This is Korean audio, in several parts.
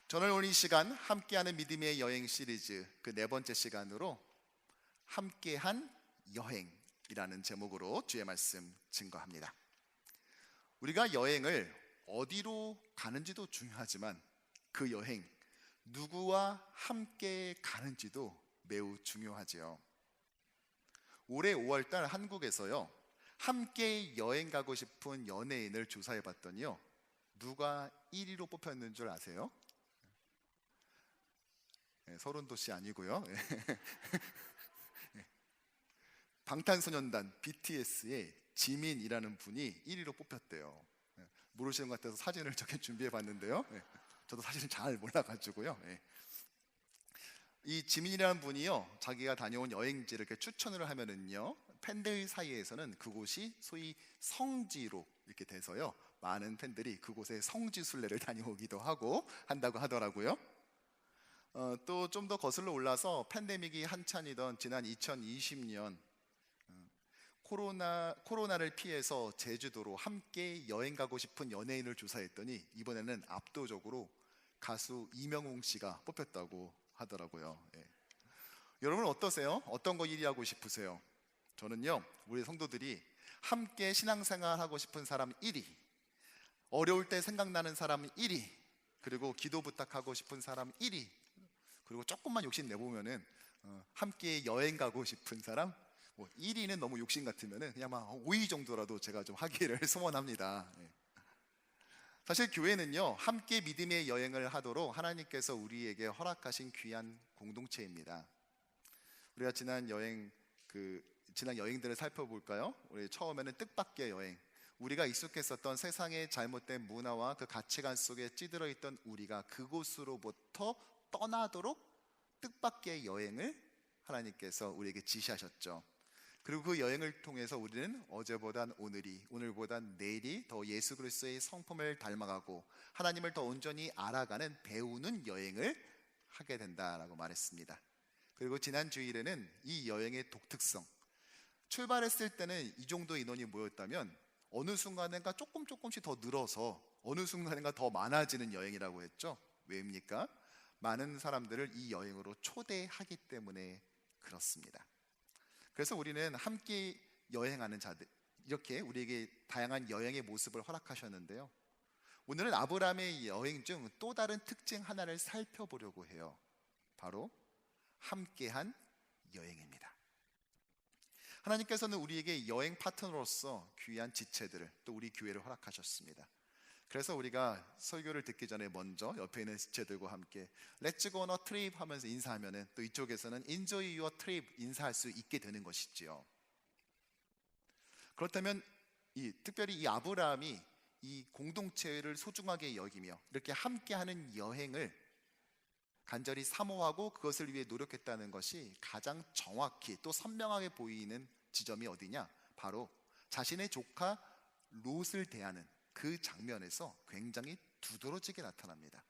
저는 오늘 이 시간 함께하는 믿음의 여행 시리즈 그 네 번째 시간으로 함께한 여행이라는 제목으로 주의 말씀 증거합니다. 우리가 여행을 어디로 가는지도 중요하지만 그 여행 누구와 함께 가는지도 매우 중요하지요. 올해 5월달 한국에서요, 함께 여행 가고 싶은 연예인을 조사해 봤더니요, 누가 1위로 뽑혔는 줄 아세요? 서른도 씨 아니고요. 방탄소년단 BTS의 지민이라는 분이 1위로 뽑혔대요. 모르시는 것 같아서 사진을 저렇게 준비해 봤는데요. 저도 사실은 잘 몰라가지고요. 이 지민이라는 분이요, 자기가 다녀온 여행지를 이렇게 추천을 하면은요, 팬들 사이에서는 그곳이 소위 성지로 이렇게 돼서요, 많은 팬들이 그곳에 성지 순례를 다녀오기도 하고 한다고 하더라고요. 또 좀 더 거슬러 올라서 팬데믹이 한창이던 지난 2020년 코로나를 피해서 제주도로 함께 여행 가고 싶은 연예인을 조사했더니 이번에는 압도적으로 가수 이명웅 씨가 뽑혔다고 하더라고요. 여러분 어떠세요? 어떤 거 1위 하고 싶으세요? 저는요, 우리 성도들이 함께 신앙생활 하고 싶은 사람 1위, 어려울 때 생각나는 사람 1위, 그리고 기도 부탁하고 싶은 사람 1위, 그리고 조금만 욕심 내보면은 함께 여행 가고 싶은 사람 1위는 너무 욕심 같으면은 그냥 막 5위 정도라도 제가 좀 하기를 소원합니다. 사실 교회는요, 함께 믿음의 여행을 하도록 하나님께서 우리에게 허락하신 귀한 공동체입니다. 우리가 지난 여행들을 살펴볼까요? 우리 처음에는 뜻밖의 여행, 우리가 익숙했었던 세상의 잘못된 문화와 그 가치관 속에 찌들어 있던 우리가 그곳으로부터 떠나도록 뜻밖의 여행을 하나님께서 우리에게 지시하셨죠. 그리고 그 여행을 통해서 우리는 어제보단 오늘이, 오늘보단 내일이 더 예수 그리스도의 성품을 닮아가고 하나님을 더 온전히 알아가는 배우는 여행을 하게 된다라고 말했습니다. 그리고 지난 주일에는 이 여행의 독특성, 출발했을 때는 이 정도 인원이 모였다면 어느 순간인가 조금씩 더 늘어서 어느 순간인가 더 많아지는 여행이라고 했죠. 왜입니까? 많은 사람들을 이 여행으로 초대하기 때문에 그렇습니다. 그래서 우리는 함께 여행하는 자들, 이렇게 우리에게 다양한 여행의 모습을 허락하셨는데요, 오늘은 아브라함의 여행 중 또 다른 특징 하나를 살펴보려고 해요. 바로 함께한 여행입니다. 하나님께서는 우리에게 여행 파트너로서 귀한 지체들을, 또 우리 교회를 허락하셨습니다. 그래서 우리가 설교를 듣기 전에 먼저 옆에 있는 지체들과 함께 Let's go on a trip 하면서 인사하면은 또 이쪽에서는 Enjoy your trip 인사할 수 있게 되는 것이지요. 그렇다면 특별히 이 아브라함이 이 공동체를 소중하게 여기며 이렇게 함께하는 여행을 간절히 사모하고 그것을 위해 노력했다는 것이 가장 정확히 또 선명하게 보이는 지점이 어디냐? 바로 자신의 조카 롯을 대하는 그 장면에서 굉장히 두드러지게 나타납니다.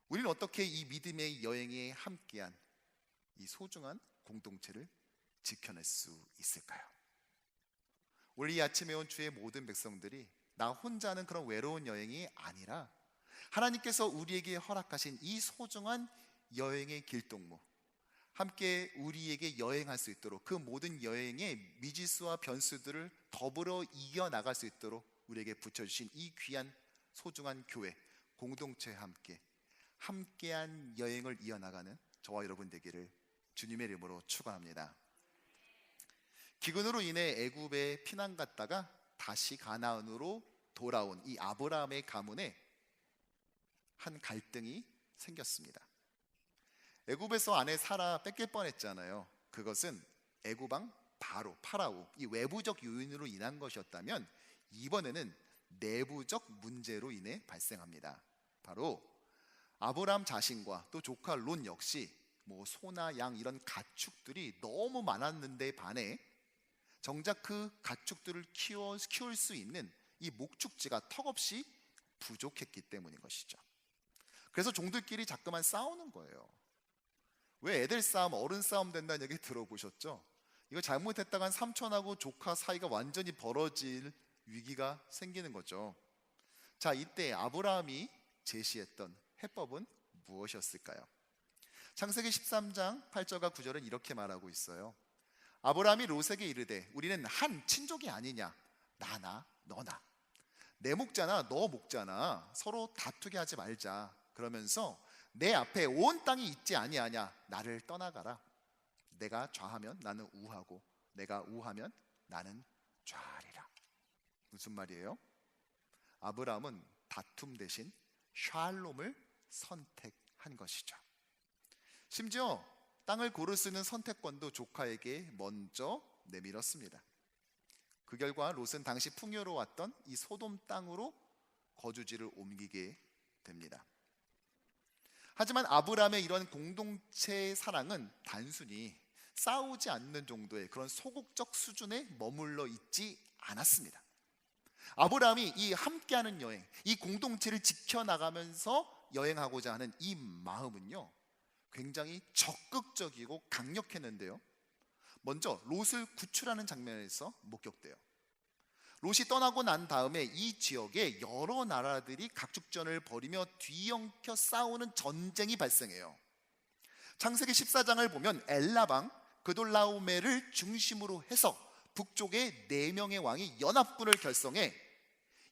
우리는 어떻게 이 믿음의 여행에 함께한 이 소중한 공동체를 지켜낼 수 있을까요? 오늘 이 아침에 온 주의 모든 백성들이 나 혼자 하는 그런 외로운 여행이 아니라 하나님께서 우리에게 허락하신 이 소중한 여행의 길동무, 함께 우리에게 여행할 수 있도록 그 모든 여행의 미지수와 변수들을 더불어 이겨나갈 수 있도록 우리에게 붙여주신 이 귀한 소중한 교회, 공동체와 함께한 여행을 이어나가는 저와 여러분 되기를 주님의 이름으로 축원합니다. 기근으로 인해 애굽에 피난 갔다가 다시 가나안으로 돌아온 이 아브라함의 가문에 한 갈등이 생겼습니다. 애굽에서 아내 사라 뺏길 뻔했잖아요. 그것은 애굽 왕 파라오 이 외부적 요인으로 인한 것이었다면 이번에는 내부적 문제로 인해 발생합니다. 바로 아브라함 자신과 또 조카 롯 역시 소나 양 이런 가축들이 너무 많았는데 반해 정작 그 가축들을 키울 수 있는 이 목축지가 턱없이 부족했기 때문인 것이죠. 그래서 종들끼리 자꾸만 싸우는 거예요. 왜 애들 싸움, 어른 싸움 된다는 얘기 들어보셨죠? 이거 잘못했다간 삼촌하고 조카 사이가 완전히 벌어질 위기가 생기는 거죠. 자, 이때 아브라함이 제시했던 해법은 무엇이었을까요? 창세기 13장 8절과 9절은 이렇게 말하고 있어요. 아브라함이 롯에게 이르되 우리는 한 친족이 아니냐, 나나 너나 내 목자나 너 목자나 서로 다투게 하지 말자. 그러면서 내 앞에 온 땅이 있지 아니하냐, 나를 떠나가라. 내가 좌하면 나는 우하고 내가 우하면 나는 좌하리라. 무슨 말이에요? 아브라함은 다툼 대신 샬롬을 선택한 것이죠. 심지어 땅을 고를 수 있는 선택권도 조카에게 먼저 내밀었습니다. 그 결과 롯은 당시 풍요로웠던 이 소돔 땅으로 거주지를 옮기게 됩니다. 하지만 아브라함의 이런 공동체 사랑은 단순히 싸우지 않는 정도의 그런 소극적 수준에 머물러 있지 않았습니다. 아브라함이 이 함께하는 여행, 이 공동체를 지켜나가면서 여행하고자 하는 이 마음은요, 굉장히 적극적이고 강력했는데요. 먼저 롯을 구출하는 장면에서 목격돼요. 롯이 떠나고 난 다음에 이 지역에 여러 나라들이 각축전을 벌이며 뒤엉켜 싸우는 전쟁이 발생해요. 창세기 14장을 보면 엘라방 그돌라오메를 중심으로 해서 북쪽에 4명의 왕이 연합군을 결성해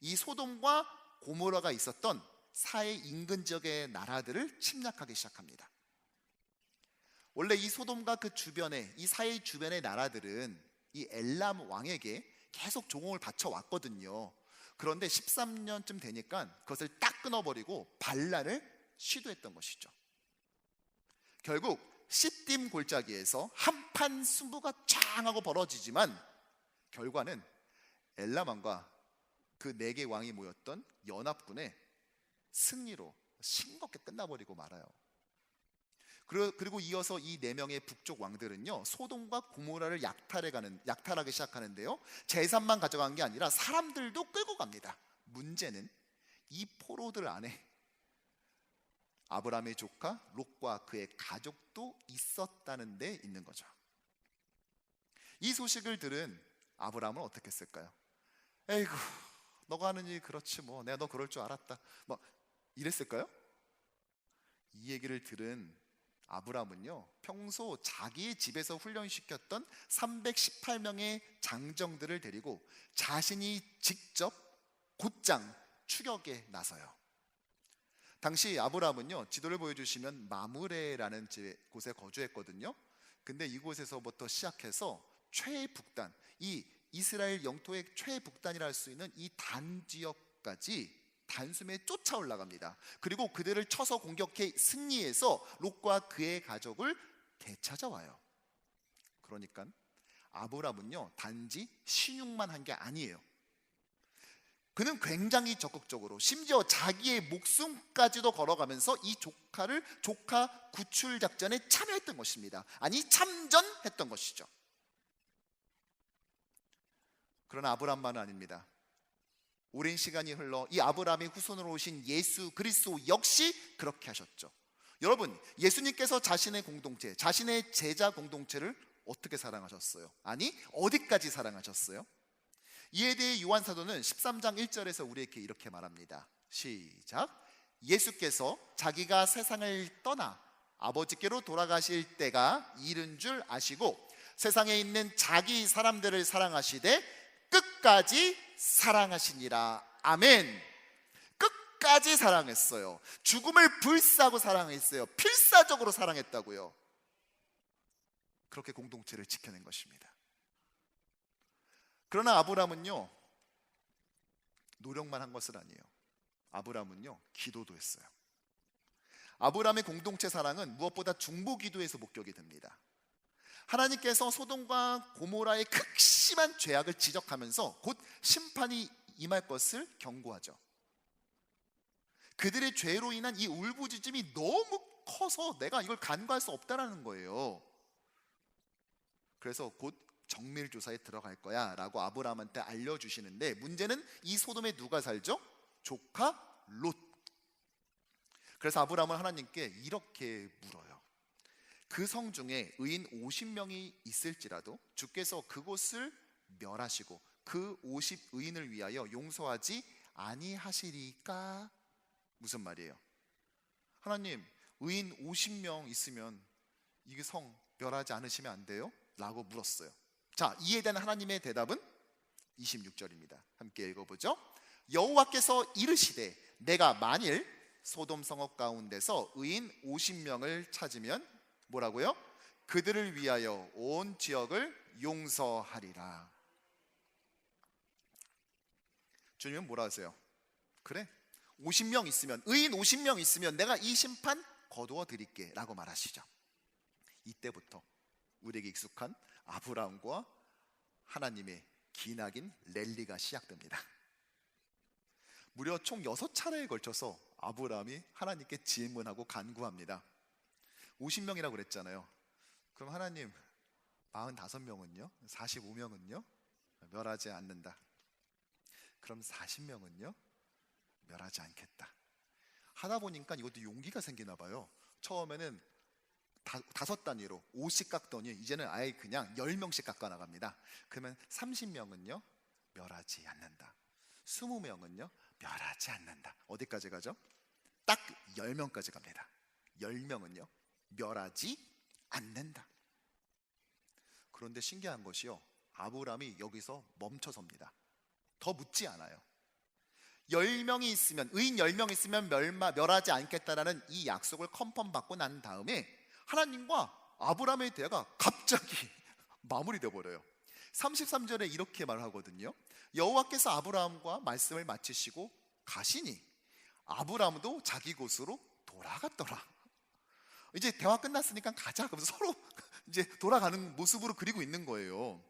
이 소돔과 고모라가 있었던 사해 인근 지역의 나라들을 침략하기 시작합니다. 원래 이 소돔과 그 주변에, 이 사해 주변의 나라들은 이 엘람 왕에게 계속 조공을 바쳐 왔거든요. 그런데 13년쯤 되니까 그것을 딱 끊어버리고 반란을 시도했던 것이죠. 결국 시딤 골짜기에서 한판 승부가 쫙 하고 벌어지지만 결과는 엘람 왕과 그 4개 왕이 모였던 연합군의 승리로 싱겁게 끝나버리고 말아요. 그리고 이어서 이 4명의 북쪽 왕들은요, 소돔과 고모라를 약탈하기 시작하는데요, 재산만 가져간 게 아니라 사람들도 끌고 갑니다. 문제는 이 포로들 안에 아브라함의 조카 롯과 그의 가족도 있었다는 데 있는 거죠. 이 소식을 들은 아브라함은 어떻게 했을까요? 에이구, 너가 하는 일 그렇지 뭐, 내가 너 그럴 줄 알았다, 뭐 이랬을까요? 이 얘기를 들은 아브라함은요, 평소 자기의 집에서 훈련시켰던 318명의 장정들을 데리고 자신이 직접 곧장 추격에 나서요. 당시 아브라함은요, 지도를 보여주시면 마므레라는 곳에 거주했거든요. 근데 이곳에서부터 시작해서 최북단, 이 이스라엘 영토의 최북단이라 할 수 있는 이 단지역까지 단숨에 쫓아 올라갑니다. 그리고 그들을 쳐서 공격해 승리해서 롯과 그의 가족을 되찾아와요. 그러니까 아브라함은요, 단지 신용만 한 게 아니에요. 그는 굉장히 적극적으로, 심지어 자기의 목숨까지도 걸어가면서 이 조카 구출 작전에 참여했던 것입니다. 아니, 참전했던 것이죠. 그러나 아브라함만은 아닙니다. 오랜 시간이 흘러 이 아브라함의 후손으로 오신 예수 그리스도 역시 그렇게 하셨죠. 여러분, 예수님께서 자신의 공동체, 자신의 제자 공동체를 어떻게 사랑하셨어요? 아니, 어디까지 사랑하셨어요? 이에 대해 요한 사도는 13장 1절에서 우리에게 이렇게 말합니다. 시작. 예수께서 자기가 세상을 떠나 아버지께로 돌아가실 때가 이른 줄 아시고 세상에 있는 자기 사람들을 사랑하시되 끝까지 사랑하시니라. 아멘. 끝까지 사랑했어요. 죽음을 불사하고 사랑했어요. 필사적으로 사랑했다고요. 그렇게 공동체를 지켜낸 것입니다. 그러나 아브라함은요, 노력만 한 것은 아니에요. 아브라함은요, 기도도 했어요. 아브라함의 공동체 사랑은 무엇보다 중보기도에서 목격이 됩니다. 하나님께서 소돔과 고모라의 극심한 죄악을 지적하면서 곧 심판이 임할 것을 경고하죠. 그들의 죄로 인한 이 울부짖음이 너무 커서 내가 이걸 간과할 수 없다라는 거예요. 그래서 곧 정밀조사에 들어갈 거야 라고 아브라함한테 알려주시는데, 문제는 이 소돔에 누가 살죠? 조카 롯. 그래서 아브라함은 하나님께 이렇게 물어요. 그 성 중에 의인 50명이 있을지라도 주께서 그곳을 멸하시고 그 50 의인을 위하여 용서하지 아니하시리까? 무슨 말이에요? 하나님, 의인 50명 있으면 이게 성 멸하지 않으시면 안 돼요? 라고 물었어요. 자, 이에 대한 하나님의 대답은 26절입니다. 함께 읽어보죠. 여호와께서 이르시되 내가 만일 소돔 성읍 가운데서 의인 50명을 찾으면 뭐라고요? 그들을 위하여 온 지역을 용서하리라. 주님은 뭐라 하세요? 그래, 50명 있으면, 의인 50명 있으면 내가 이 심판 거두어 드릴게 라고 말하시죠. 이때부터 우리에게 익숙한 아브라함과 하나님의 기나긴 랠리가 시작됩니다. 무려 총 6차례에 걸쳐서 아브라함이 하나님께 질문하고 간구합니다. 50명이라고 그랬잖아요. 그럼 하나님, 45명은요? 45명은요? 멸하지 않는다. 그럼 40명은요? 멸하지 않겠다. 하다 보니까 이것도 용기가 생기나 봐요. 처음에는 5단위로 5씩 깎더니 이제는 아예 그냥 10명씩 깎아 나갑니다. 그러면 30명은요? 멸하지 않는다. 20명은요? 멸하지 않는다. 어디까지 가죠? 딱 10명까지 갑니다. 10명은요? 멸하지 않는다. 그런데 신기한 것이요, 아브라함이 여기서 멈춰섭니다. 더 묻지 않아요. 10명이 있으면, 의인 10명 있으면 멸하지 않겠다라는 이 약속을 컨펌 받고 난 다음에 하나님과 아브라함의 대화가 갑자기 마무리되어 버려요. 33절에 이렇게 말하거든요. 여호와께서 아브라함과 말씀을 마치시고 가시니 아브라함도 자기 곳으로 돌아갔더라. 이제 대화 끝났으니까 가자. 그러면서 서로 이제 돌아가는 모습으로 그리고 있는 거예요.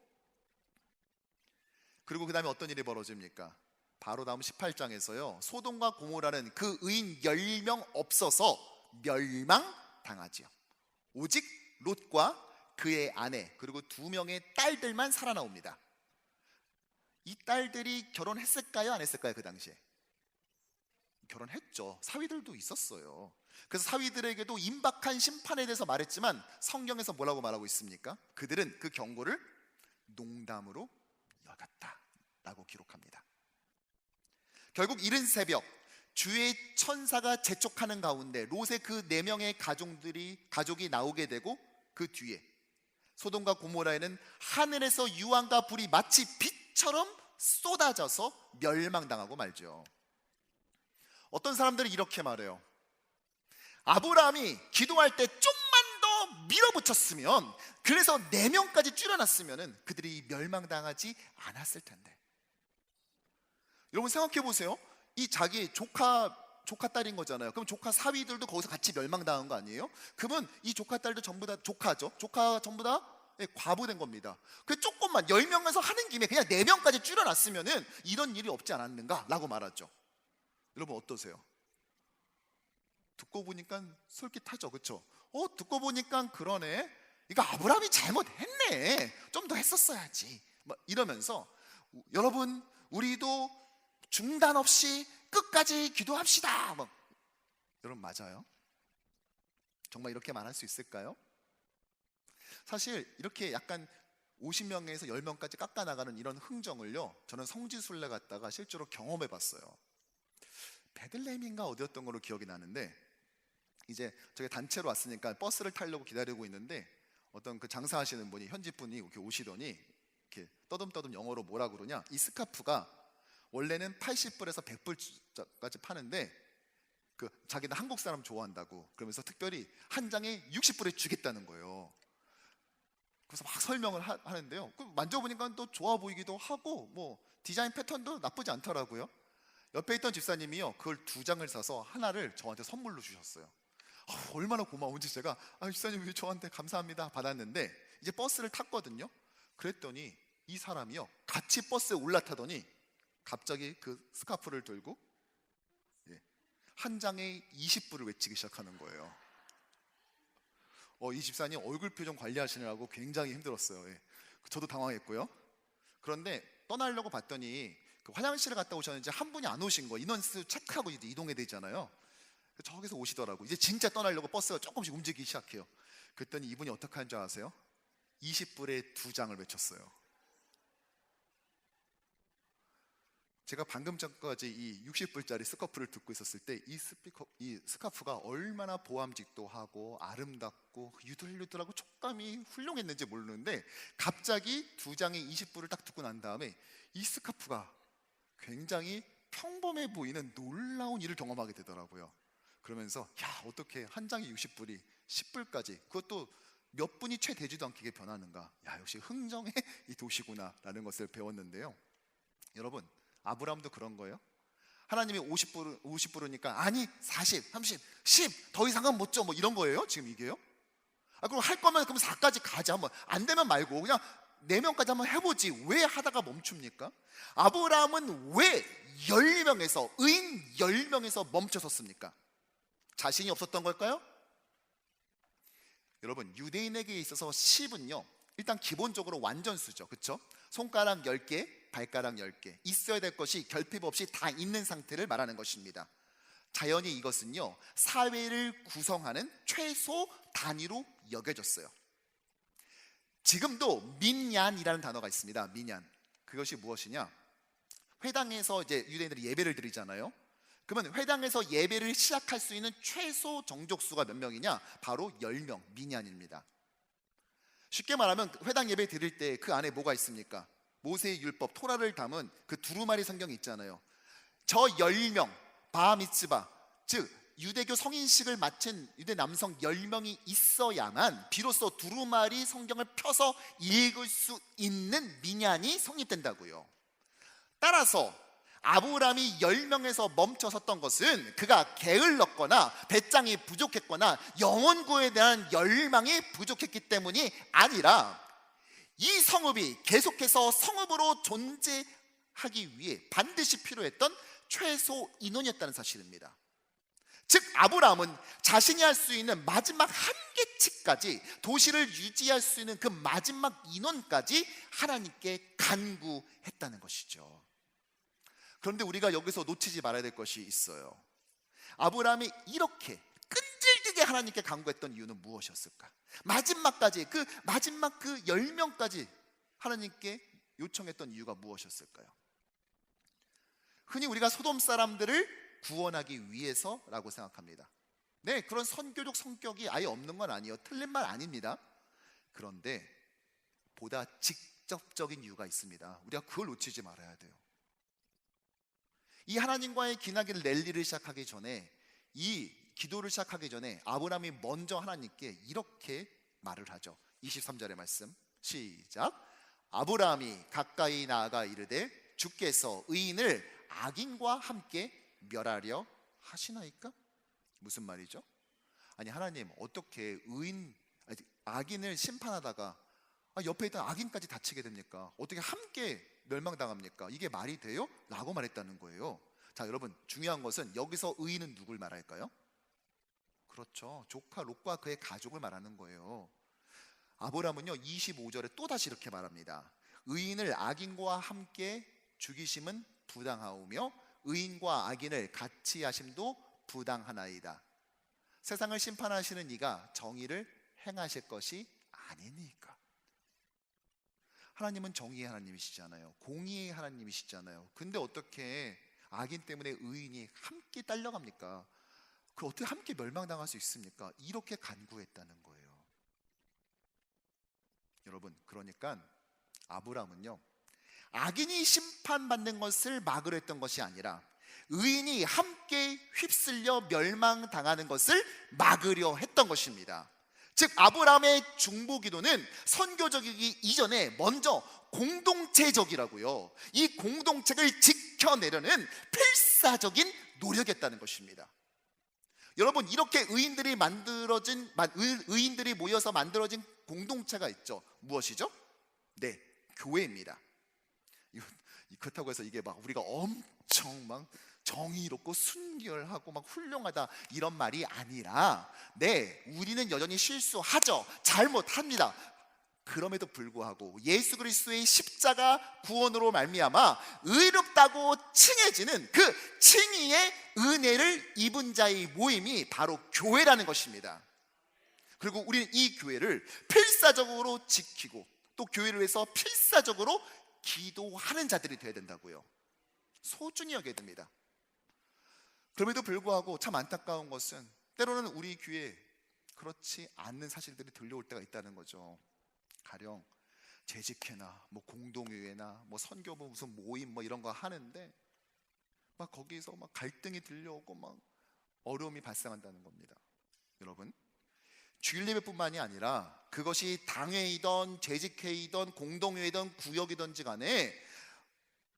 그리고 그 다음에 어떤 일이 벌어집니까? 바로 다음 18장에서요, 소돔과 고모라는 그 의인 10명 없어서 멸망당하지요. 오직 롯과 그의 아내 그리고 2명의 딸들만 살아나옵니다. 이 딸들이 결혼했을까요? 안 했을까요? 그 당시에 결혼했죠. 사위들도 있었어요. 그래서 사위들에게도 임박한 심판에 대해서 말했지만 성경에서 뭐라고 말하고 있습니까? 그들은 그 경고를 농담으로 여겼다 라고 기록합니다. 결국 이른 새벽 주의 천사가 재촉하는 가운데 롯의 그 4명의 가족이 나오게 되고, 그 뒤에 소돔과 고모라에는 하늘에서 유황과 불이 마치 빛처럼 쏟아져서 멸망당하고 말죠. 어떤 사람들은 이렇게 말해요. 아브라함이 기도할 때 좀만 더 밀어붙였으면, 그래서 4명까지 줄여놨으면 그들이 멸망당하지 않았을 텐데. 여러분 생각해 보세요. 이 자기 조카 딸인 거잖아요. 그럼 조카 사위들도 거기서 같이 멸망당한 거 아니에요? 그러면 이 조카 딸도 전부 다 조카죠. 조카 전부 다 과부된 겁니다. 그 조금만 10명에서 하는 김에 그냥 4명까지 줄여놨으면은 이런 일이 없지 않았는가 라고 말하죠. 여러분 어떠세요? 듣고 보니까 솔깃하죠, 그렇죠? 듣고 보니까 그러네. 이거 아브라함이 잘못했네. 좀 더 했었어야지. 이러면서 여러분, 우리도 중단 없이 끝까지 기도합시다. 여러분 맞아요? 정말 이렇게 말할 수 있을까요? 사실 이렇게 약간 50명에서 10명까지 깎아 나가는 이런 흥정을요, 저는 성지순례 갔다가 실제로 경험해 봤어요. 베들레헴인가 어디였던 걸로 기억이 나는데, 이제 저희 단체로 왔으니까 버스를 타려고 기다리고 있는데 어떤 그 장사하시는 분이, 현지 분이 이렇게 오시더니 이렇게 떠듬떠듬 영어로 뭐라 그러냐, 이 스카프가 원래는 80불에서 100불까지 파는데 그 자기는 한국 사람 좋아한다고 그러면서 특별히 한 장에 60불에 주겠다는 거예요. 그래서 막 설명을 하는데요, 만져보니까 또 좋아 보이기도 하고 뭐 디자인 패턴도 나쁘지 않더라고요. 옆에 있던 집사님이요, 그걸 2장을 사서 하나를 저한테 선물로 주셨어요. 얼마나 고마운지 제가 집사님 저한테 감사합니다 받았는데, 이제 버스를 탔거든요. 그랬더니 이 사람이요, 같이 버스에 올라타더니 갑자기 그 스카프를 들고 한 장에 20불을 외치기 시작하는 거예요. 이 집사님 얼굴 표정 관리하시느라고 굉장히 힘들었어요. 저도 당황했고요. 그런데 떠나려고 봤더니 그 화장실에 갔다 오셨는지 한 분이 안 오신 거예요. 인원수 체크하고 이제 이동해야 되잖아요. 저기서 오시더라고. 이제 진짜 떠나려고 버스가 조금씩 움직이기 시작해요. 그랬더니 이분이 어떻게 하는 줄 아세요? 20불에 2장을 외쳤어요. 제가 방금 전까지 이 60불짜리 스카프를 듣고 있었을 때 이 스카프가 얼마나 보암직도 하고 아름답고 유들유들하고 촉감이 훌륭했는지 모르는데, 갑자기 두 장의 20불을 딱 듣고 난 다음에 이 스카프가 굉장히 평범해 보이는 놀라운 일을 경험하게 되더라고요. 그러면서 야, 어떻게 한 장에 60불이 10불까지, 그것도 몇 분이 채 되지도 않게 변하는가. 야, 역시 흥정의 이 도시구나 라는 것을 배웠는데요. 여러분, 아브라함도 그런 거예요. 하나님이 50불이니까 아니 40, 30, 10 더 이상은 못 줘, 뭐 이런 거예요 지금 이게요? 그럼 할 거면 그럼 4까지 가자, 한번 안 되면 말고 그냥 4명까지 한번 해보지 왜 하다가 멈춥니까? 아브라함은 왜 10명에서 의인 10명에서 멈춰섰습니까? 자신이 없었던 걸까요? 여러분, 유대인에게 있어서 10은요 일단 기본적으로 완전수죠, 그렇죠? 손가락 10개, 발가락 10개 있어야 될 것이 결핍 없이 다 있는 상태를 말하는 것입니다. 자연히 이것은요 사회를 구성하는 최소 단위로 여겨졌어요. 지금도 민얀이라는 단어가 있습니다. 민얀. 그것이 무엇이냐? 회당에서 이제 유대인들이 예배를 드리잖아요. 그러면 회당에서 예배를 시작할 수 있는 최소 정족수가 몇 명이냐? 바로 10명, 민얀입니다. 쉽게 말하면 회당 예배 드릴 때 그 안에 뭐가 있습니까? 모세의 율법, 토라를 담은 그 두루마리 성경이 있잖아요. 저 10명, 바미츠바, 즉 유대교 성인식을 마친 유대 남성 10명이 있어야만 비로소 두루마리 성경을 펴서 읽을 수 있는 민얀이 성립된다고요. 따라서 아브라함이 10명에서 멈춰섰던 것은 그가 게을렀거나 배짱이 부족했거나 영혼구에 대한 열망이 부족했기 때문이 아니라 이 성읍이 계속해서 성읍으로 존재하기 위해 반드시 필요했던 최소 인원이었다는 사실입니다. 즉 아브라함은 자신이 할 수 있는 마지막 한계치까지, 도시를 유지할 수 있는 그 마지막 인원까지 하나님께 간구했다는 것이죠. 그런데 우리가 여기서 놓치지 말아야 될 것이 있어요. 아브라함이 이렇게 끈질기게 하나님께 간구했던 이유는 무엇이었을까? 마지막까지, 그 마지막 그 10명까지 하나님께 요청했던 이유가 무엇이었을까요? 흔히 우리가 소돔 사람들을 구원하기 위해서라고 생각합니다. 네, 그런 선교적 성격이 아예 없는 건 아니에요. 틀린 말 아닙니다. 그런데 보다 직접적인 이유가 있습니다. 우리가 그걸 놓치지 말아야 돼요. 이 하나님과의 기나긴 랠리를 시작하기 전에, 이 기도를 시작하기 전에 아브라함이 먼저 하나님께 이렇게 말을 하죠. 23절의 말씀 시작. 아브라함이 가까이 나아가 이르되 주께서 의인을 악인과 함께 멸하려 하시나이까? 무슨 말이죠? 아니 하나님, 어떻게 악인을 심판하다가 옆에 있던 악인까지 다치게 됩니까? 어떻게 함께 멸망당합니까? 이게 말이 돼요? 라고 말했다는 거예요. 자, 여러분, 중요한 것은 여기서 의인은 누굴 말할까요? 그렇죠, 조카 롯과 그의 가족을 말하는 거예요. 아브라함은요 25절에 또다시 이렇게 말합니다. 의인을 악인과 함께 죽이심은 부당하오며 의인과 악인을 같이 하심도 부당하나이다. 세상을 심판하시는 이가 정의를 행하실 것이 아니니까. 하나님은 정의의 하나님이시잖아요. 공의의 하나님이시잖아요. 근데 어떻게 악인 때문에 의인이 함께 딸려갑니까? 그 어떻게 함께 멸망당할 수 있습니까? 이렇게 간구했다는 거예요. 여러분, 그러니까 아브라함은요 악인이 심판받는 것을 막으려 했던 것이 아니라 의인이 함께 휩쓸려 멸망당하는 것을 막으려 했던 것입니다. 즉 아브라함의 중보기도는 선교적이기 이전에 먼저 공동체적이라고요. 이 공동체를 지켜내려는 필사적인 노력이었다는 것입니다. 여러분, 이렇게 의인들이 모여서 만들어진 공동체가 있죠. 무엇이죠? 네, 교회입니다. 그렇다고 해서 이게 막 우리가 엄청 막 정의롭고 순결하고 막 훌륭하다 이런 말이 아니라, 네, 우리는 여전히 실수하죠. 잘못합니다. 그럼에도 불구하고 예수 그리스도의 십자가 구원으로 말미암아 의롭다고 칭해지는 그 칭의의 은혜를 입은 자의 모임이 바로 교회라는 것입니다. 그리고 우리는 이 교회를 필사적으로 지키고 또 교회를 위해서 필사적으로 기도하는 자들이 되어야 된다고요. 소중히 여겨야 됩니다. 그럼에도 불구하고 참 안타까운 것은 때로는 우리 귀에 그렇지 않는 사실들이 들려올 때가 있다는 거죠. 가령 재직회나 뭐 공동회나 뭐 선교부 무슨 모임 뭐 이런 거 하는데 막 거기서 막 갈등이 들려오고 막 어려움이 발생한다는 겁니다. 여러분, 주일 예배뿐만이 아니라 그것이 당회이던 재직회이던 공동회이던 구역이든지 간에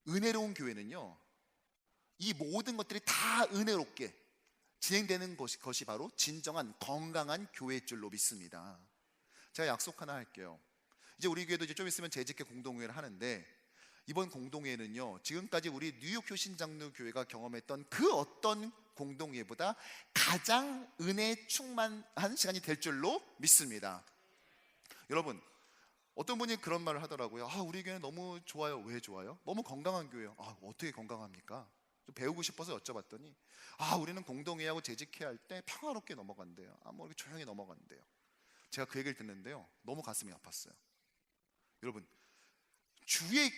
은혜로운 교회는요, 이 모든 것들이 다 은혜롭게 진행되는 것이 바로 진정한 건강한 교회일 줄로 믿습니다. 제가 약속 하나 할게요. 이제 우리 교회도 이제 좀 있으면 재직회 공동회를 하는데, 이번 공동회는요, 지금까지 우리 뉴욕 효신장로교회가 경험했던 그 어떤 공동회보다 가장 은혜 충만한 시간이 될 줄로 믿습니다. 여러분, 어떤 분이 그런 말을 하더라고요. 우리 교회는 너무 좋아요. 왜 좋아요? 너무 건강한 교회요. 어떻게 건강합니까? 좀 배우고 싶어서 여쭤봤더니 우리는 공동회하고 재직회 할 때 평화롭게 넘어간대요. 뭐 이렇게 조용히 넘어간대요. 제가 그 얘기를 듣는데요, 너무 가슴이 아팠어요. 여러분, 주의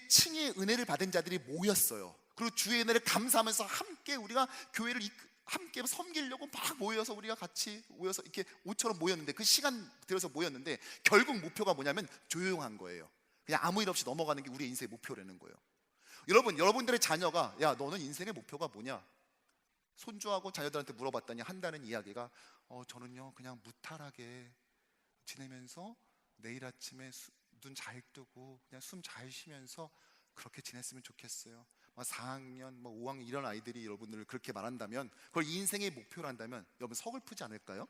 칭의 은혜를 받은 자들이 모였어요. 그리고 주의 은혜를 감사하면서 함께 우리가 교회를 함께 섬기려고 막 모여서 우리가 같이 모여서 이렇게 옷처럼 모였는데, 그 시간 들여서 모였는데 결국 목표가 뭐냐면 조용한 거예요. 그냥 아무 일 없이 넘어가는 게 우리의 인생의 목표라는 거예요. 여러분, 여러분들의 자녀가 야, 너는 인생의 목표가 뭐냐? 손주하고 자녀들한테 물어봤더니 한다는 이야기가 저는요 그냥 무탈하게 지내면서 내일 아침에 눈 잘 뜨고 그냥 숨 잘 쉬면서 그렇게 지냈으면 좋겠어요. 4학년, 5학년 이런 아이들이 여러분들 그렇게 말한다면, 그걸 인생의 목표로 한다면 여러분 서글프지 않을까요?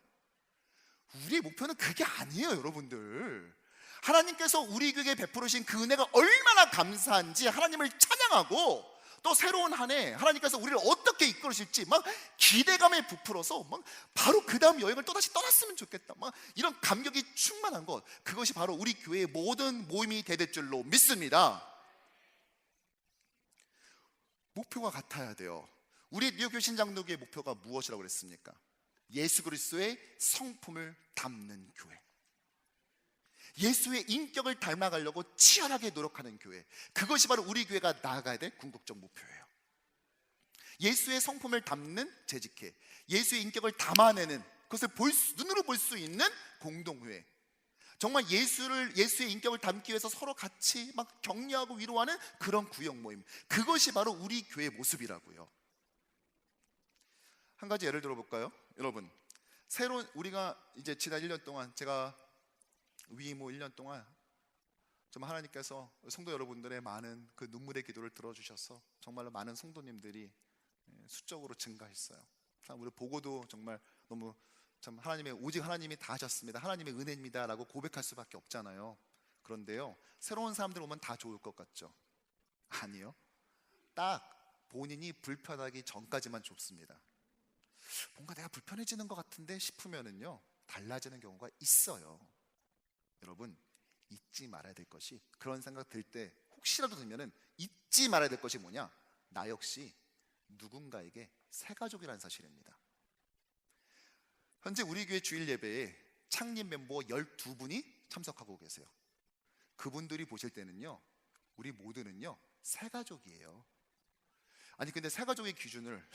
우리의 목표는 그게 아니에요, 여러분들. 하나님께서 우리 교회에 베풀으신 그 은혜가 얼마나 감사한지 하나님을 찬양하고, 또 새로운 한 해 하나님께서 우리를 어떻게 이끌으실지 막 기대감에 부풀어서 막 바로 그 다음 여행을 또다시 떠났으면 좋겠다, 막 이런 감격이 충만한 것, 그것이 바로 우리 교회의 모든 모임이 될 줄로 믿습니다. 목표가 같아야 돼요. 우리 뉴욕 효신장로교의 목표가 무엇이라고 그랬습니까? 예수 그리스도의 성품을 담는 교회, 예수의 인격을 닮아가려고 치열하게 노력하는 교회, 그것이 바로 우리 교회가 나아가야 될 궁극적 목표예요. 예수의 성품을 담는 재직회, 예수의 인격을 담아내는, 그것을 눈으로 볼 수 있는 공동회, 정말 예수의 인격을 담기 위해서 서로 같이 막 격려하고 위로하는 그런 구역 모임, 그것이 바로 우리 교회의 모습이라고요. 한 가지 예를 들어볼까요? 여러분, 새로운 우리가 이제 지난 1년 동안, 제가 위모 1년 동안 정말 하나님께서 성도 여러분들의 많은 그 눈물의 기도를 들어주셔서 정말로 많은 성도님들이 수적으로 증가했어요. 우리 보고도 정말 너무 참 오직 하나님이 다 하셨습니다, 하나님의 은혜입니다 라고 고백할 수밖에 없잖아요. 그런데요, 새로운 사람들 오면 다 좋을 것 같죠? 아니요, 딱 본인이 불편하기 전까지만 좁습니다. 뭔가 내가 불편해지는 것 같은데 싶으면은요 달라지는 경우가 있어요. 여러분, 잊지 말아야 될 것이, 그런 생각 들 때 혹시라도 들면은 잊지 말아야 될 것이 뭐냐? 나 역시 누군가에게 새가족이라는 사실입니다. 현재 우리 교회 주일 예배에 창립 멤버 12분이 참석하고 계세요. 그분들이 보실 때는요, 우리 모두는요 새가족이에요. 아니 근데 새가족의 기준을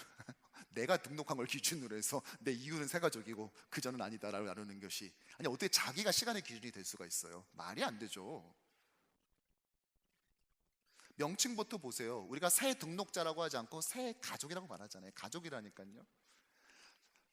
내가 등록한 걸 기준으로 해서 내 이유는 새가족이고 그저는 아니다라고 나누는 것이, 아니 어떻게 자기가 시간의 기준이 될 수가 있어요? 말이 안 되죠. 명칭부터 보세요. 우리가 새 등록자라고 하지 않고 새 가족이라고 말하잖아요. 가족이라니까요.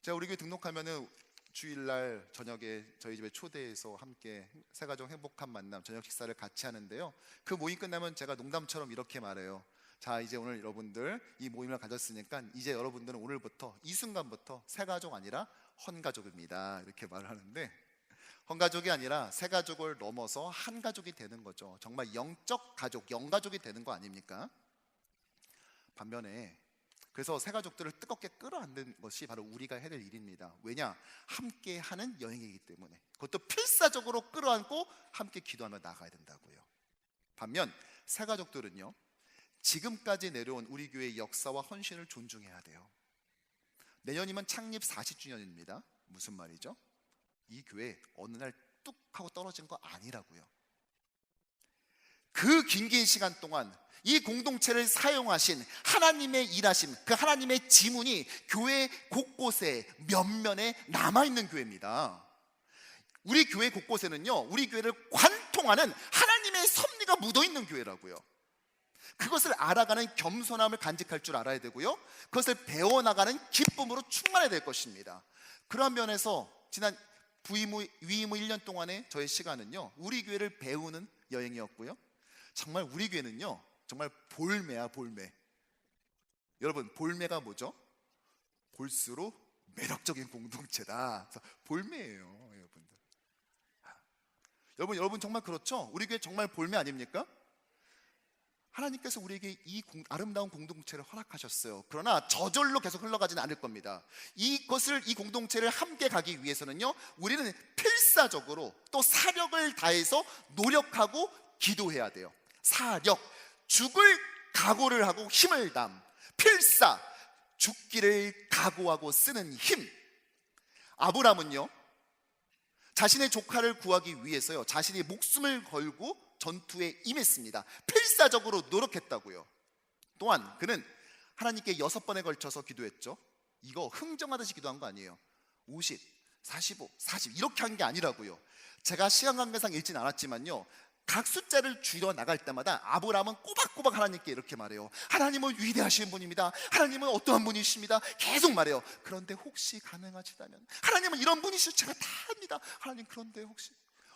제가 우리 교회 등록하면은 주일날 저녁에 저희 집에 초대해서 함께 새가족 행복한 만남 저녁 식사를 같이 하는데요, 그 모임 끝나면 제가 농담처럼 이렇게 말해요. 자, 이제 오늘 여러분들 이 모임을 가졌으니까 이제 여러분들은 오늘부터 이 순간부터 새가족 아니라 헌가족입니다, 이렇게 말을 하는데, 헌가족이 아니라 새가족을 넘어서 한가족이 되는 거죠. 정말 영적 가족, 영가족이 되는 거 아닙니까? 반면에 그래서 새가족들을 뜨겁게 끌어안는 것이 바로 우리가 해야 될 일입니다. 왜냐? 함께 하는 여행이기 때문에. 그것도 필사적으로 끌어안고 함께 기도하며 나가야 된다고요. 반면 새가족들은요, 지금까지 내려온 우리 교회의 역사와 헌신을 존중해야 돼요. 내년이면 창립 40주년입니다. 무슨 말이죠? 이 교회 어느 날 뚝 하고 떨어진 거 아니라고요. 그 긴 시간 동안 이 공동체를 사용하신 하나님의 일하심, 그 하나님의 지문이 교회 곳곳에 면면에 남아있는 교회입니다. 우리 교회 곳곳에는요, 우리 교회를 관통하는 하나님의 섭리가 묻어있는 교회라고요. 그것을 알아가는 겸손함을 간직할 줄 알아야 되고요, 그것을 배워나가는 기쁨으로 충만해야 될 것입니다. 그런 면에서 지난 위임후 1년 동안의 저의 시간은요, 우리 교회를 배우는 여행이었고요, 정말 우리 교회는요 정말 볼매야, 볼매. 여러분, 볼매가 뭐죠? 볼수록 매력적인 공동체다. 볼매예요, 여러분들. 여러분 정말 그렇죠? 우리 교회 정말 볼매 아닙니까? 하나님께서 우리에게 이 아름다운 공동체를 허락하셨어요. 그러나 저절로 계속 흘러가지는 않을 겁니다. 이 공동체를 함께 가기 위해서는요, 우리는 필사적으로 또 사력을 다해서 노력하고 기도해야 돼요. 사력, 죽을 각오를 하고 힘을 담. 필사, 죽기를 각오하고 쓰는 힘. 아브라함은요, 자신의 조카를 구하기 위해서요, 자신이 목숨을 걸고 전투에 임했습니다. 필사적으로 노력했다고요. 또한 그는 하나님께 6번에 걸쳐서 기도했죠. 이거 흥정하듯이 기도한 거 아니에요. 50, 45, 40 이렇게 한 게 아니라고요. 제가 시간 관계상 읽진 않았지만요, 각 숫자를 줄여 나갈 때마다 아브라함은 꼬박꼬박 하나님께 이렇게 말해요. 하나님은 위대하신 분입니다. 하나님은 어떠한 분이십니다. 계속 말해요. 그런데 혹시 가능하시다면, 하나님은 이런 분이시죠. 제가 다 합니다. 하나님, 그런데 혹시.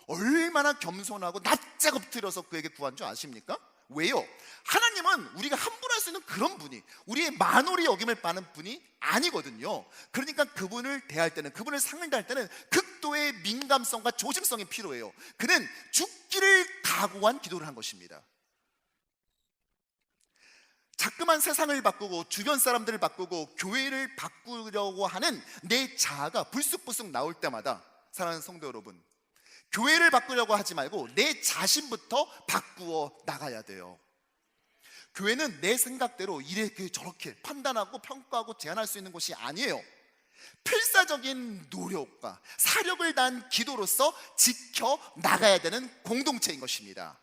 얼마나 겸손하고 납작 엎드려서 그에게 구한 줄 아십니까? 왜요? 하나님은 우리가 함부로 할 수 있는 그런 분이, 우리의 만홀히 여김을 받는 분이 아니거든요. 그러니까 그분을 대할 때는, 그분을 상대할 때는 극도의 민감성과 조심성이 필요해요. 그는 죽기를 각오한 기도를 한 것입니다. 자꾸만 세상을 바꾸고 주변 사람들을 바꾸고 교회를 바꾸려고 하는 내 자아가 불쑥불쑥 나올 때마다, 사랑하는 성도 여러분, 교회를 바꾸려고 하지 말고 내 자신부터 바꾸어 나가야 돼요. 교회는 내 생각대로 이렇게 저렇게 판단하고 평가하고 제안할 수 있는 곳이 아니에요. 필사적인 노력과 사력을 다한 기도로서 지켜 나가야 되는 공동체인 것입니다.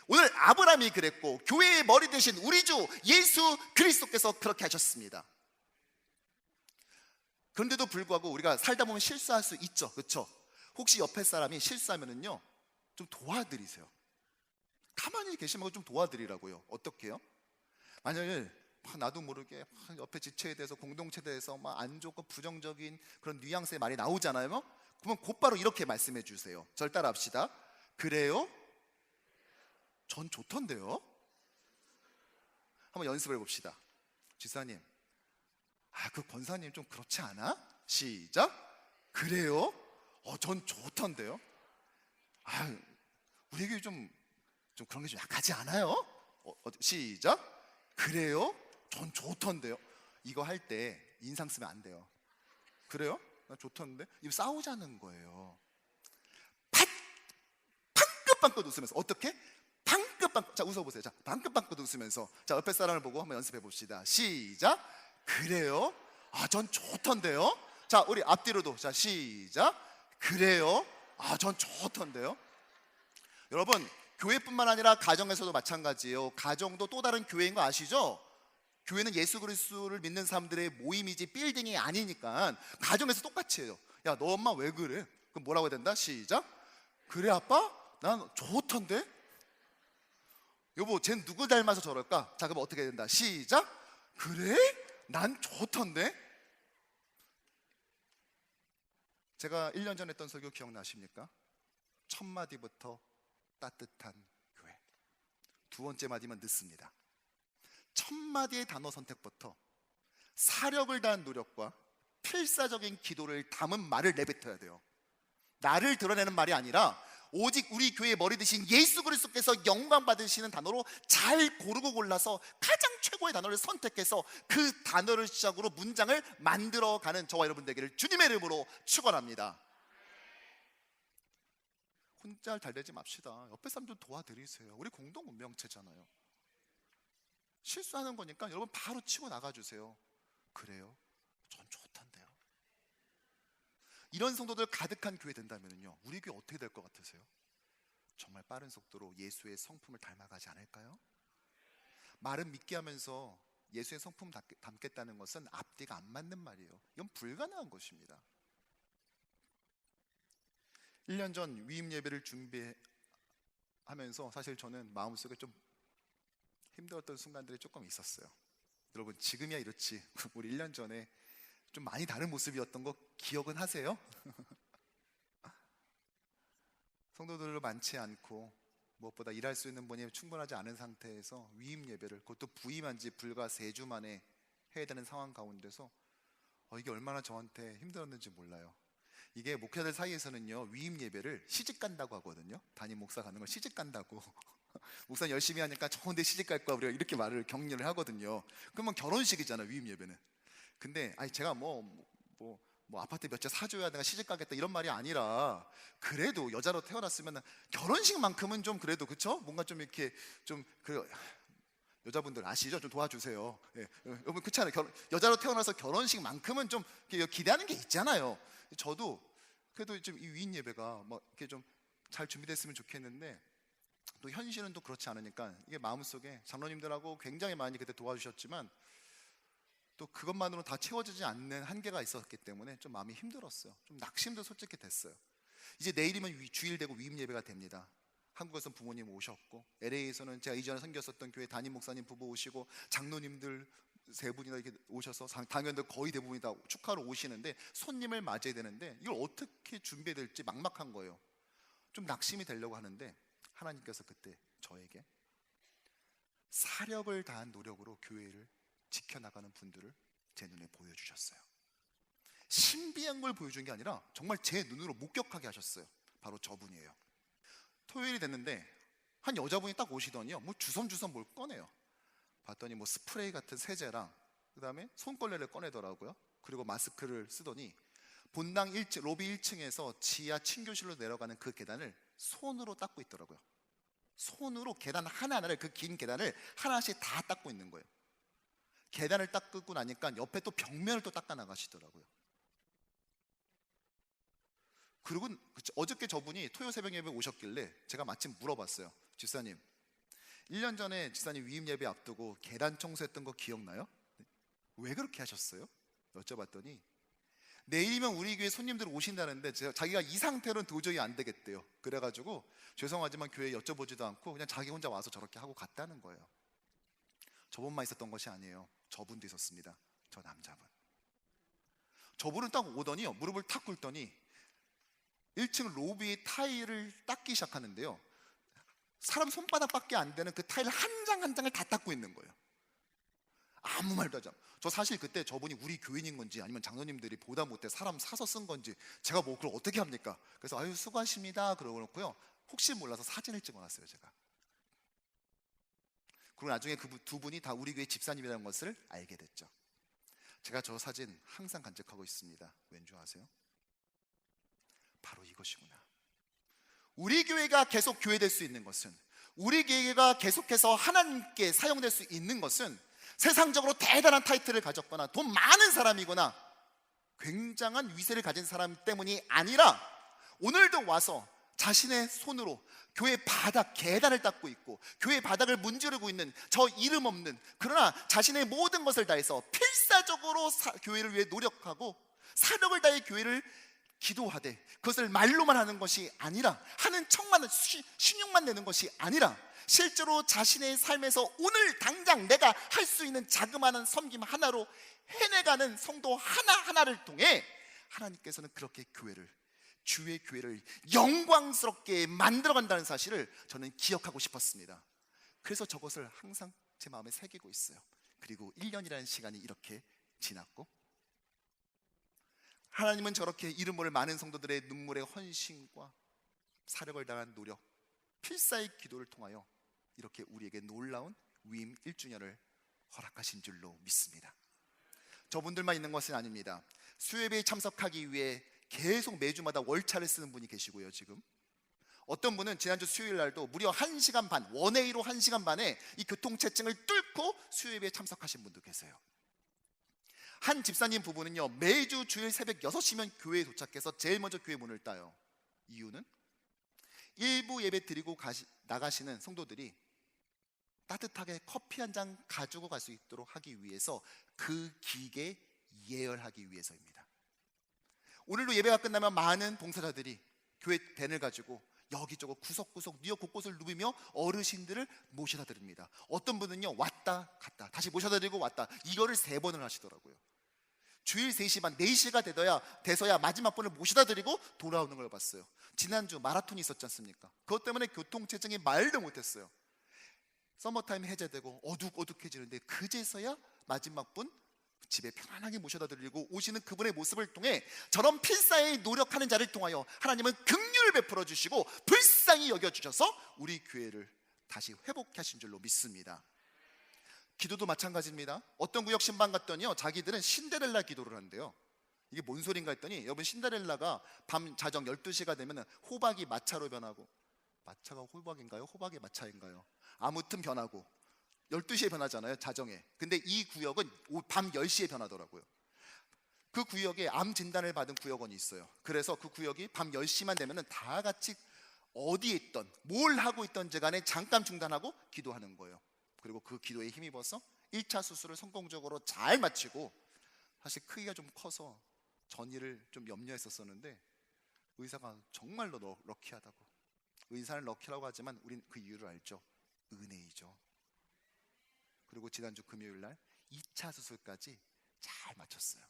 오늘 아브라함이 그랬고, 교회의 머리 되신 우리 주 예수 그리스도께서 그렇게 하셨습니다. 그런데도 불구하고 우리가 살다 보면 실수할 수 있죠, 그렇죠? 혹시 옆에 사람이 실수하면은요, 좀 도와드리세요. 가만히 계시면 좀 도와드리라고요. 어떻게 해요? 만약에 나도 모르게 옆에 지체에 대해서, 공동체에 대해서 막 안 좋고 부정적인 그런 뉘앙스의 말이 나오잖아요. 그러면 곧바로 이렇게 말씀해 주세요. 절 따라 합시다. 그래요? 전 좋던데요? 한번 연습을 해봅시다. 지사님, 그 권사님 좀 그렇지 않아? 시작. 그래요? 전 좋던데요? 우리에게 좀 그런 게 좀 약하지 않아요? 시작. 그래요? 전 좋던데요? 이거 할 때 인상 쓰면 안 돼요. 그래요? 나 좋던데? 이거 싸우자는 거예요. 방긋방긋 웃으면서. 어떻게? 방긋방긋. 자, 웃어보세요. 자, 방긋방긋 웃으면서. 자, 옆에 사람을 보고 한번 연습해 봅시다. 시작. 그래요? 전 좋던데요? 자, 우리 앞뒤로도. 자, 시작. 그래요? 전 좋던데요? 여러분, 교회뿐만 아니라 가정에서도 마찬가지예요. 가정도 또 다른 교회인 거 아시죠? 교회는 예수 그리스도를 믿는 사람들의 모임이지 빌딩이 아니니까 가정에서 똑같이 해요. 야, 너 엄마 왜 그래? 그럼 뭐라고 해야 된다? 시작. 그래 아빠? 난 좋던데? 여보, 쟨 누구 닮아서 저럴까? 자, 그럼 어떻게 해야 된다? 시작. 그래? 난 좋던데? 제가 1년 전에 했던 설교 기억나십니까? 첫 마디부터 따뜻한 교회. 두 번째 마디만 늦습니다. 첫 마디의 단어 선택부터 사력을 다한 노력과 필사적인 기도를 담은 말을 내뱉어야 돼요. 나를 드러내는 말이 아니라 오직 우리 교회의 머리 되신 예수 그리스도께서 영광 받으시는 단어로 잘 고르고 골라서 가장 최고의 단어를 선택해서 그 단어를 시작으로 문장을 만들어가는 저와 여러분 되기를 주님의 이름으로 축원합니다. 혼자 잘 되지 맙시다. 옆에 사람 좀 도와드리세요. 우리 공동 운명체잖아요. 실수하는 거니까 여러분 바로 치고 나가주세요. 그래요? 전 좋던데요. 이런 성도들 가득한 교회 된다면요, 우리 교회 어떻게 될 것 같으세요? 정말 빠른 속도로 예수의 성품을 닮아가지 않을까요? 말은 믿게 하면서 예수의 성품 담겠다는 것은 앞뒤가 안 맞는 말이에요. 이건 불가능한 것입니다. 1년 전 위임 예배를 준비하면서 사실 저는 마음속에 좀 힘들었던 순간들이 조금 있었어요. 여러분, 지금이야 이렇지 우리 1년 전에 좀 많이 다른 모습이었던 거 기억은 하세요? 성도들도 많지 않고 무엇보다 일할 수 있는 분이 충분하지 않은 상태에서 위임 예배를, 그것도 부임한 지 불과 3주 만에 해야 되는 상황 가운데서 이게 얼마나 저한테 힘들었는지 몰라요. 이게 목회자들 사이에서는요, 위임 예배를 시집 간다고 하거든요. 담임 목사 가는 걸 시집 간다고. 목사 열심히 하니까 좋은데 시집 갈 거야 우리가 이렇게 말을 격려를 하거든요. 그러면 결혼식이잖아, 위임 예배는. 근데 제가 뭐 아파트 몇 채 사줘야 내가 시집 가겠다 이런 말이 아니라, 그래도 여자로 태어났으면 결혼식만큼은 좀 그래도, 그쵸? 뭔가 좀 이렇게 좀 여자분들 아시죠? 좀 도와주세요. 예. 여러분 그렇잖아요. 여자로 태어나서 결혼식만큼은 좀 기대하는 게 있잖아요. 저도 그래도 좀 이 위임 예배가 뭐 이렇게 좀 잘 준비됐으면 좋겠는데, 또 현실은 또 그렇지 않으니까 이게 마음속에, 장로님들하고 굉장히 많이 그때 도와주셨지만 또 그것만으로 다 채워지지 않는 한계가 있었기 때문에 좀 마음이 힘들었어요. 좀 낙심도 솔직히 됐어요. 이제 내일이면 주일 되고 위임 예배가 됩니다. 한국에서는 부모님 오셨고, LA에서는 제가 이전에 섬겼었던 교회 담임 목사님 부부 오시고, 장로님들 3분이나 이렇게 오셔서 당연들 거의 대부분이 다 축하로 오시는데, 손님을 맞이해야 되는데 이걸 어떻게 준비해야 될지 막막한 거예요. 좀 낙심이 되려고 하는데 하나님께서 그때 저에게 사력을 다한 노력으로 교회를 지켜나가는 분들을 제 눈에 보여주셨어요. 신비한 걸 보여준 게 아니라 정말 제 눈으로 목격하게 하셨어요. 바로 저분이에요. 토요일이 됐는데 한 여자분이 딱 오시더니요, 뭐 주섬주섬 뭘 꺼내요. 봤더니 뭐 스프레이 같은 세제랑 그 다음에 손걸레를 꺼내더라고요. 그리고 마스크를 쓰더니 본당 1층, 로비 1층에서 지하 친교실로 내려가는 그 계단을 손으로 닦고 있더라고요. 손으로 계단 하나하나를, 그 긴 계단을 하나씩 다 닦고 있는 거예요. 계단을 닦고 나니까 옆에 또 벽면을 또 닦아 나가시더라고요. 그리고 어저께 저분이 토요 새벽 예배 오셨길래 제가 마침 물어봤어요. 집사님, 1년 전에 집사님 위임 예배 앞두고 계단 청소했던 거 기억나요? 왜 그렇게 하셨어요? 여쭤봤더니 내일이면 우리 교회 손님들 오신다는데 자기가 이 상태로는 도저히 안 되겠대요. 그래가지고 죄송하지만 교회에 여쭤보지도 않고 그냥 자기 혼자 와서 저렇게 하고 갔다는 거예요. 저분만 있었던 것이 아니에요. 저분도 있었습니다. 저 남자분. 저분은 딱 오더니요, 무릎을 탁 꿇더니 1층 로비 타일을 닦기 시작하는데요, 사람 손바닥밖에 안 되는 그 타일 한 장 한 장을 다 닦고 있는 거예요. 아무 말도 하지 않고. 저 사실 그때 저분이 우리 교인인 건지 아니면 장로님들이 보다 못해 사람 사서 쓴 건지 제가 뭐 그걸 어떻게 합니까? 그래서 아유 수고하십니다 그러고 놓고요, 혹시 몰라서 사진을 찍어놨어요 제가. 그리고 나중에 그 두 분이 다 우리 교회 집사님이라는 것을 알게 됐죠. 제가 저 사진 항상 간직하고 있습니다. 왠 줄 아세요? 바로 이것이구나. 우리 교회가 계속 교회될 수 있는 것은, 우리 교회가 계속해서 하나님께 사용될 수 있는 것은 세상적으로 대단한 타이틀을 가졌거나 돈 많은 사람이거나 굉장한 위세를 가진 사람 때문이 아니라, 오늘도 와서 자신의 손으로 교회 바닥 계단을 닦고 있고 교회 바닥을 문지르고 있는 저 이름 없는, 그러나 자신의 모든 것을 다해서 필사적으로 교회를 위해 노력하고 사력을 다해 교회를 기도하되, 그것을 말로만 하는 것이 아니라, 하는 척만 신용만 내는 것이 아니라 실제로 자신의 삶에서 오늘 당장 내가 할 수 있는 자그마한 섬김 하나로 해내가는 성도 하나하나를 통해 하나님께서는 그렇게 교회를, 주의 교회를 영광스럽게 만들어간다는 사실을 저는 기억하고 싶었습니다. 그래서 저것을 항상 제 마음에 새기고 있어요. 그리고 1년이라는 시간이 이렇게 지났고, 하나님은 저렇게 이름 모를 많은 성도들의 눈물의 헌신과 사력을 다한 노력, 필사의 기도를 통하여 이렇게 우리에게 놀라운 위임 1주년을 허락하신 줄로 믿습니다. 저분들만 있는 것은 아닙니다. 수요예배에 참석하기 위해 계속 매주마다 월차를 쓰는 분이 계시고요. 지금 어떤 분은 지난주 수요일 날도 무려 1시간 반, 원웨이로 1시간 반에 이 교통체증을 뚫고 수요예배에 참석하신 분도 계세요. 한 집사님 부부는요, 매주 주일 새벽 6시면 교회에 도착해서 제일 먼저 교회 문을 따요. 이유는 일부 예배 드리고 나가시는 성도들이 따뜻하게 커피 한 잔 가지고 갈 수 있도록 하기 위해서 그 기계 예열하기 위해서입니다. 오늘도 예배가 끝나면 많은 봉사자들이 교회 밴을 가지고 여기저기 구석구석 뉴욕 곳곳을 누비며 어르신들을 모셔다 드립니다. 어떤 분은요, 왔다 갔다 다시 모셔다 드리고 왔다, 이거를 3번을 하시더라고요. 주일 3시 반 4시가 돼서야 마지막 분을 모셔다 드리고 돌아오는 걸 봤어요. 지난주 마라톤이 있었지 않습니까? 그것 때문에 교통체증이 말도 못했어요. 서머타임 해제되고 어둑어둑해지는데 그제서야 마지막 분 집에 편안하게 모셔다 드리고 오시는 그분의 모습을 통해 저런 필사에 노력하는 자를 통하여 하나님은 긍휼을 베풀어 주시고 불쌍히 여겨주셔서 우리 교회를 다시 회복하신 줄로 믿습니다. 기도도 마찬가지입니다. 어떤 구역 신방 갔더니요, 자기들은 신데렐라 기도를 한대요. 이게 뭔 소린가 했더니, 여러분, 신데렐라가 밤 자정 12시가 되면 호박이 마차로 변하고, 마차가 호박인가요? 호박이 마차인가요? 아무튼 변하고 12시에 변하잖아요, 자정에. 근데 이 구역은 밤 10시에 변하더라고요. 그 구역에 암 진단을 받은 구역원이 있어요. 그래서 그 구역이 밤 10시만 되면 다 같이 어디에 있던 뭘 하고 있던지 간에 잠깐 중단하고 기도하는 거예요. 그리고 그 기도에 힘입어서 1차 수술을 성공적으로 잘 마치고, 사실 크기가 좀 커서 전이를 좀 염려했었는데 의사가 정말로 럭키하다고. 의사는 럭키라고 하지만 우린 그 이유를 알죠. 은혜이죠. 그리고 지난주 금요일날 2차 수술까지 잘 마쳤어요.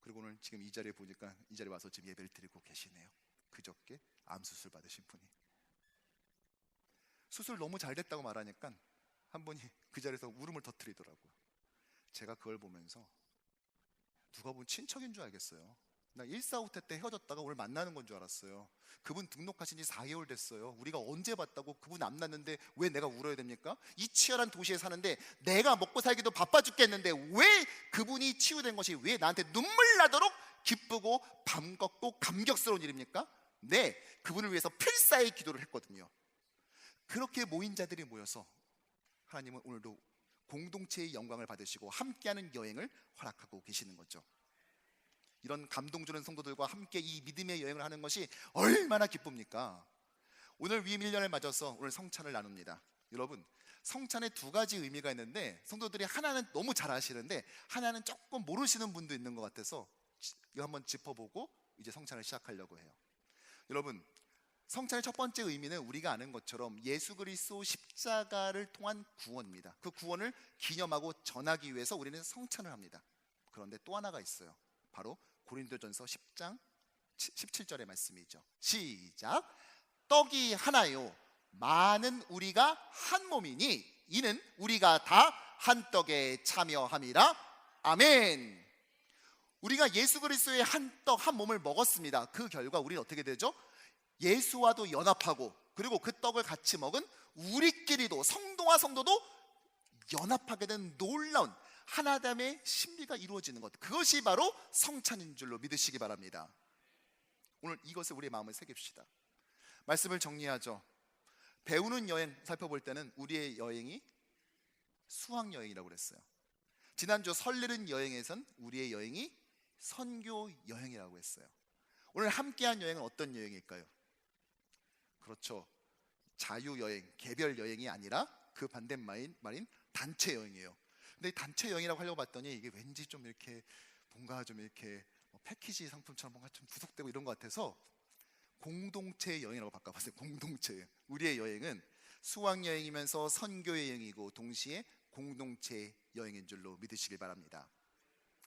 그리고 오늘 지금 이 자리에 보니까 이 자리에 와서 지금 예배를 드리고 계시네요. 그저께 암 수술 받으신 분이. 수술 너무 잘 됐다고 말하니까 한 분이 그 자리에서 울음을 터뜨리더라고요. 제가 그걸 보면서 누가 보면 친척인 줄 알겠어요. 나 145태 때 헤어졌다가 오늘 만나는 건 줄 알았어요. 그분 등록하신 지 4개월 됐어요. 우리가 언제 봤다고 그분 안 났는데 왜 내가 울어야 됩니까? 이 치열한 도시에 사는데 내가 먹고 살기도 바빠 죽겠는데 왜 그분이 치유된 것이 왜 나한테 눈물 나도록 기쁘고 반갑고 감격스러운 일입니까? 네, 그분을 위해서 필사의 기도를 했거든요. 그렇게 모인 자들이 모여서 하나님은 오늘도 공동체의 영광을 받으시고 함께하는 여행을 허락하고 계시는 거죠. 이런 감동 주는 성도들과 함께 이 믿음의 여행을 하는 것이 얼마나 기쁩니까? 오늘 위임 1년을 맞아서 오늘 성찬을 나눕니다. 여러분, 성찬에 2가지 의미가 있는데 성도들이 하나는 너무 잘 아시는데 하나는 조금 모르시는 분도 있는 것 같아서 이거 한번 짚어보고 이제 성찬을 시작하려고 해요. 여러분, 성찬의 첫 번째 의미는 우리가 아는 것처럼 예수 그리스도 십자가를 통한 구원입니다. 그 구원을 기념하고 전하기 위해서 우리는 성찬을 합니다. 그런데 또 하나가 있어요. 바로 고린도전서 10장 17절의 말씀이죠. 시작. 떡이 하나요 많은 우리가 한 몸이니 이는 우리가 다 한 떡에 참여함이라. 아멘. 우리가 예수 그리스도의 한 떡 한 몸을 먹었습니다. 그 결과 우리는 어떻게 되죠? 예수와도 연합하고, 그리고 그 떡을 같이 먹은 우리끼리도, 성도와 성도도 연합하게 된 놀라운 하나됨의 신비가 이루어지는 것, 그것이 바로 성찬인 줄로 믿으시기 바랍니다. 오늘 이것을 우리의 마음에 새깁시다. 말씀을 정리하죠. 배우는 여행 살펴볼 때는 우리의 여행이 수학여행이라고 그랬어요. 지난주 설레는 여행에선 우리의 여행이 선교 여행이라고 했어요. 오늘 함께한 여행은 어떤 여행일까요? 그렇죠. 자유여행, 개별 여행이 아니라 그 반대말인 단체 여행이에요. 근데 단체 여행이라고 하려고 봤더니 이게 왠지 좀 이렇게 뭔가 좀 이렇게 패키지 상품처럼 뭔가 좀 구속되고 이런 것 같아서 공동체 여행이라고 바꿔봤어요. 공동체 여행. 우리의 여행은 수학여행이면서 선교 여행이고 동시에 공동체 여행인 줄로 믿으시길 바랍니다.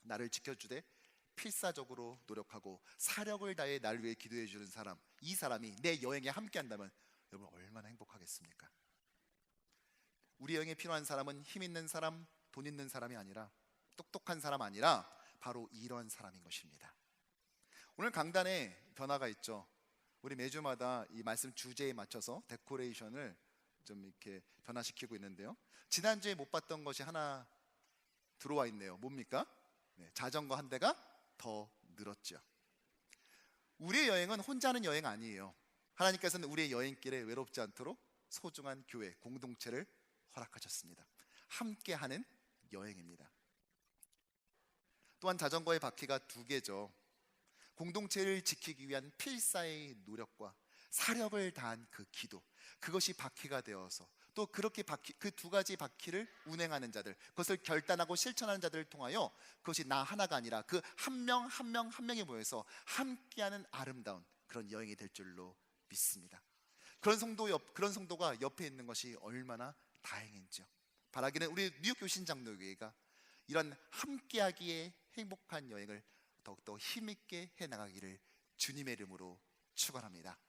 나를 지켜주되 필사적으로 노력하고 사력을 다해 나를 위해 기도해 주는 사람, 이 사람이 내 여행에 함께 한다면 여러분 얼마나 행복하겠습니까? 우리 여행에 필요한 사람은 힘 있는 사람, 돈 있는 사람이 아니라, 똑똑한 사람 아니라 바로 이런 사람인 것입니다. 오늘 강단에 변화가 있죠. 우리 매주마다 이 말씀 주제에 맞춰서 데코레이션을 좀 이렇게 변화시키고 있는데요. 지난주에 못 봤던 것이 하나 들어와 있네요. 뭡니까? 네, 자전거 한 대가 더 늘었죠. 우리의 여행은 혼자 하는 여행 아니에요. 하나님께서는 우리의 여행길에 외롭지 않도록 소중한 교회, 공동체를 허락하셨습니다. 함께하는 여행입니다. 또한 자전거의 바퀴가 2개죠. 공동체를 지키기 위한 필사의 노력과 사력을 다한 그 기도, 그것이 바퀴가 되어서 또 그렇게 그 두 가지 바퀴를 운행하는 자들, 그것을 결단하고 실천하는 자들을 통하여 그것이 나 하나가 아니라 그 한 명 한 명 한 명이 모여서 함께하는 아름다운 그런 여행이 될 줄로 믿습니다. 그런 성도가 옆에 있는 것이 얼마나 다행인지요. 바라기는 우리 뉴욕 교신장로교회가 이런 함께하기에 행복한 여행을 더욱더 힘있게 해나가기를 주님의 이름으로 축원합니다.